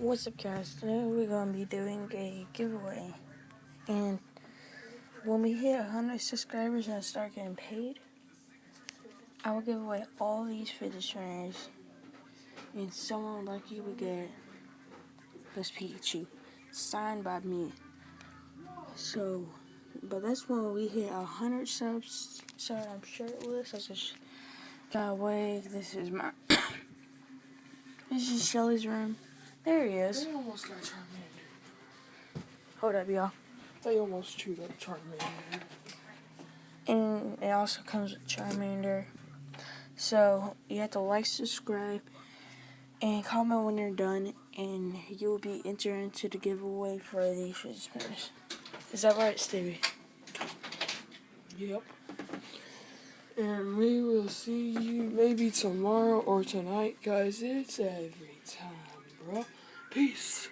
What's up, guys? Today we're gonna be doing a giveaway, and when we hit 100 subscribers and start getting paid, I will give away all these fidget spinners, and someone lucky will get this Pikachu, signed by me. So, but that's when we hit 100 subs. Sorry, I'm shirtless. I just got away. This is my. This is Shelly's room. There he is. They almost got Charmander. Hold up, y'all. They almost chewed up Charmander. And it also comes with Charmander. So you have to like, subscribe, and comment when you're done, and you will be entered into the giveaway for these fidget spinners. Is that right, Stevie? Yep. And we will see you maybe tomorrow or tonight, guys. It's every time, bro. Peace.